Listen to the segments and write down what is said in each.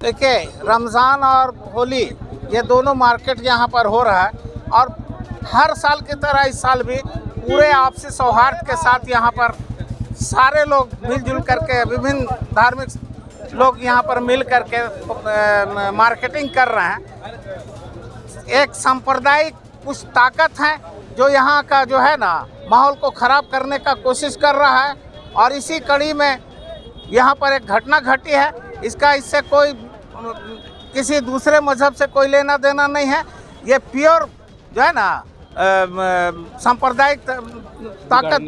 देखिए, रमज़ान और होली ये दोनों मार्केट यहाँ पर हो रहा है और हर साल की तरह इस साल भी पूरे आपसी सौहार्द के साथ यहाँ पर सारे लोग मिलजुल करके विभिन्न धार्मिक लोग यहाँ पर मिल करके मार्केटिंग कर रहे हैं। एक सांप्रदायिक कुछ ताकत है जो यहाँ का जो है ना माहौल को ख़राब करने का कोशिश कर रहा है और इसी कड़ी में यहाँ पर एक घटना घटी है। इससे कोई किसी दूसरे मजहब से कोई लेना देना नहीं है। ये प्योर जो है ना सांप्रदायिक ताकत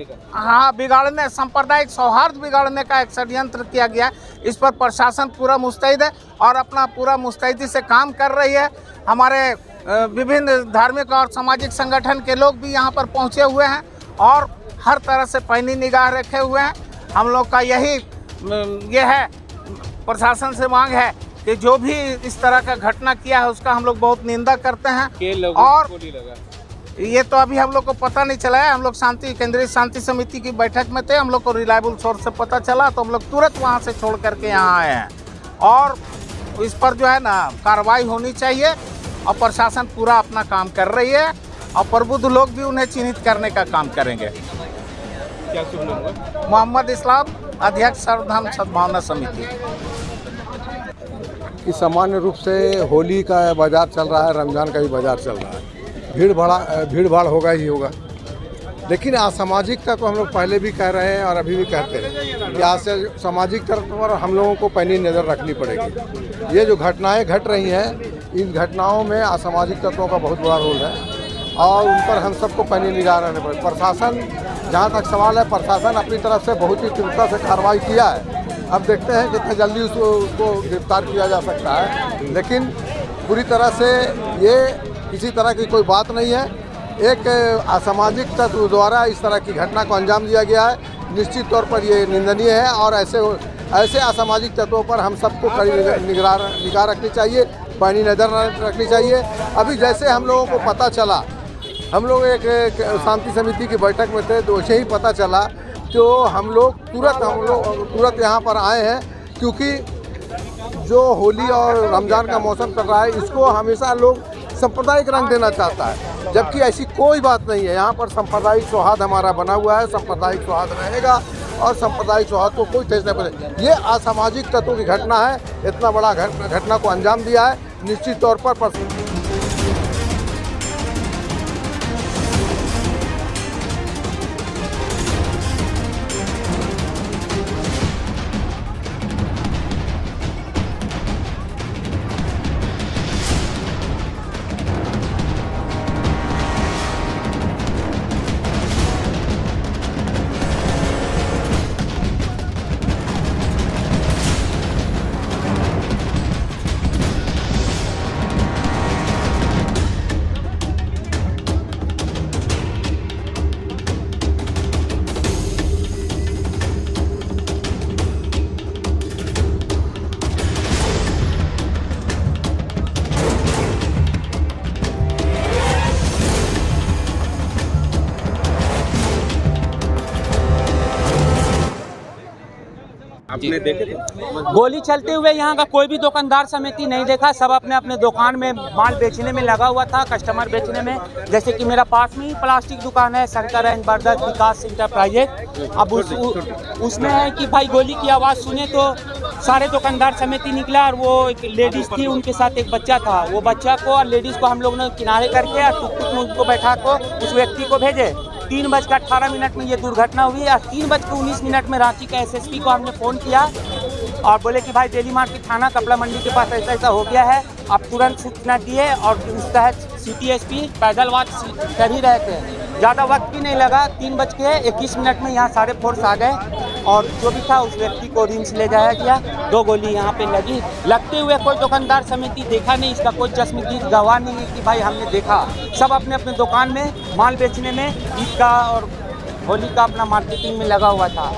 बिगाड़ने, सांप्रदायिक सौहार्द बिगाड़ने का एक षड्यंत्र किया गया है। इस पर प्रशासन पूरा मुस्तैद है और अपना पूरा मुस्तैदी से काम कर रही है। हमारे विभिन्न धार्मिक और सामाजिक संगठन के लोग भी यहाँ पर पहुँचे हुए हैं और हर तरह से पैनी निगाह रखे हुए हैं। हम लोग का यही ये है, प्रशासन से मांग है कि जो भी इस तरह का घटना किया है उसका हम लोग बहुत निंदा करते हैं। और ये तो अभी हम लोग को पता नहीं चला है। हम लोग केंद्रीय शांति समिति की बैठक में थे। हम लोग को रिलायबल सोर्स से पता चला तो हम लोग तुरंत वहाँ से छोड़ करके यहाँ आए हैं और इस पर जो है ना कार्रवाई होनी चाहिए और प्रशासन पूरा अपना काम कर रही है और प्रबुद्ध लोग भी उन्हें चिन्हित करने का काम करेंगे। क्या शुभ नाम है? मोहम्मद इस्लाम, अध्यक्ष सर्वधर्म सद्भावना समिति। कि सामान्य रूप से होली का बाजार चल रहा है, रमज़ान का भी बाजार चल रहा है। भीड़ भाड़ होगा ही होगा, लेकिन असामाजिकता को हम लोग पहले भी कह रहे हैं और अभी भी कहते हैं कि आज से सामाजिक तरफ पर हम लोगों को पैनी नज़र रखनी पड़ेगी। ये जो घटनाएं घट रही हैं, इन घटनाओं में असामाजिक तत्वों का बहुत बड़ा रोल है और उन पर हम सबको पैनी निगाह रखनी पड़ेगी। प्रशासन, जहाँ तक सवाल है, प्रशासन अपनी तरफ से बहुत ही तीव्रता से कार्रवाई किया है। अब देखते हैं कितना जल्दी उसको गिरफ्तार किया जा सकता है, लेकिन पूरी तरह से ये किसी तरह की कोई बात नहीं है। एक असामाजिक तत्व द्वारा इस तरह की घटना को अंजाम दिया गया है। निश्चित तौर पर ये निंदनीय है और ऐसे असामाजिक तत्वों पर हम सबको कड़ी निगाह रखनी चाहिए, पैनी नज़र रखनी चाहिए। अभी जैसे हम लोगों को पता चला, हम लोग एक शांति समिति की बैठक में थे तो वैसे ही पता चला तो हम लोग तुरंत यहाँ पर आए हैं, क्योंकि जो होली और रमज़ान का मौसम चल रहा है इसको हमेशा लोग सांप्रदायिक रंग देना चाहता है, जबकि ऐसी कोई बात नहीं है। यहाँ पर सांप्रदायिक सौहार्द हमारा बना हुआ है, सांप्रदायिक सौहार्द रहेगा और सांप्रदायिक सौहार्द को कोई ठेस नहीं पड़ेगा। ये असामाजिक तत्वों की घटना है, इतना बड़ा घटना को अंजाम दिया है। निश्चित तौर पर आपने देखे थे? गोली चलते हुए यहाँ का कोई भी दुकानदार समिति नहीं देखा। सब अपने अपने दुकान में माल बेचने में लगा हुआ था, कस्टमर बेचने में। जैसे कि मेरा पास में ही प्लास्टिक दुकान है, शंकर एंड बरदत विकास इंटरप्राइजेज। अब उसमें है कि भाई गोली की आवाज़ सुने तो सारे दुकानदार समिति निकला और वो एक लेडीज़ थी, उनके साथ एक बच्चा था। वो बच्चा को और लेडीज़ को हम लोग ने किनारे करके टुक-टुक में उनको बैठा को उस व्यक्ति को भेजे। 3:18 में ये दुर्घटना हुई और 3:19 में रांची के एसएसपी को हमने फ़ोन किया और बोले कि भाई डेली मार्केट थाना कपड़ा मंडी के पास ऐसा हो गया है। आप तुरंत सूचना दिए और उस तहत सिटी एसपी पैदल वॉच कर ही रहे थे। ज़्यादा वक्त भी नहीं लगा, 3:21 में यहाँ सारे फोर्स आ गए और जो भी था उस व्यक्ति को रिम्स ले जाया गया। 2 गोली यहाँ पे लगी। लगते हुए कोई दुकानदार समिति देखा नहीं, इसका कोई चश्मदीद गवाह नहीं है कि भाई हमने देखा। सब अपने अपने दुकान में माल बेचने में ईद का और होली का अपना मार्केटिंग में लगा हुआ था।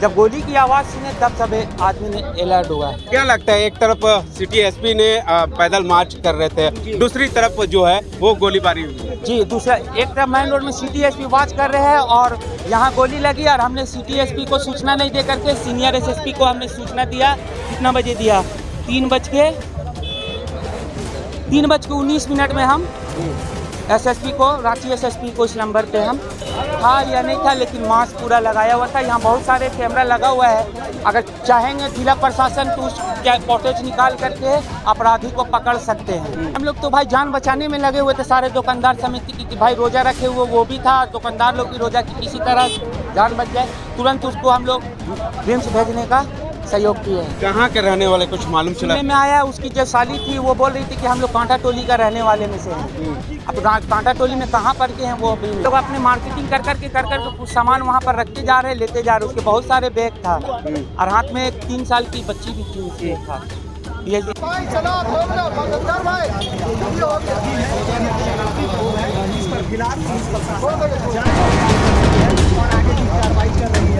जब गोली की आवाज़ सुने तब सब आदमी ने अलर्ट हुआ। क्या लगता है, एक तरफ सिटी एसपी ने पैदल मार्च कर रहे थे, दूसरी तरफ जो है वो गोलीबारी हुई? जी, दूसरा एक तरफ मेन रोड में सिटी एसपी वॉच कर रहे हैं और यहाँ गोली लगी और हमने सिटी एसपी को सूचना नहीं दे करके सीनियर एसएसपी को हमने सूचना दिया। कितना बजे दिया? 3:19 में हम एसएसपी को, रांची एसएसपी को इस नंबर पे हम था या नहीं था, लेकिन मास्क पूरा लगाया हुआ था। यहाँ बहुत सारे कैमरा लगा हुआ है, अगर चाहेंगे जिला प्रशासन तो उस फुटेज निकाल करके अपराधी को पकड़ सकते हैं। हम लोग तो भाई जान बचाने में लगे हुए थे, सारे दुकानदार समिति की, कि भाई रोज़ा रखे हुए वो भी था, दुकानदार लोग भी रोज़ा की किसी तरह जान बच जाए, तुरंत उसको हम लोग रिम्स भेजने का सहयोग किए हैं। कहाँ के रहने वाले कुछ मालूम चला? सुनने में आया उसकी जो साली थी वो बोल रही थी कि हम लोग कांटा टोली का रहने वाले में से हैं। अब कांटा टोली में कहाँ पर के हैं वो अभी लोग अपने मार्केटिंग कर करके कुछ सामान वहाँ पर रखते जा रहे, लेते जा रहे। उसके बहुत सारे बैग था और हाथ में एक 3 साल की बच्ची भी थी, उसके था। ये और आगे की कार्रवाई कर रही है।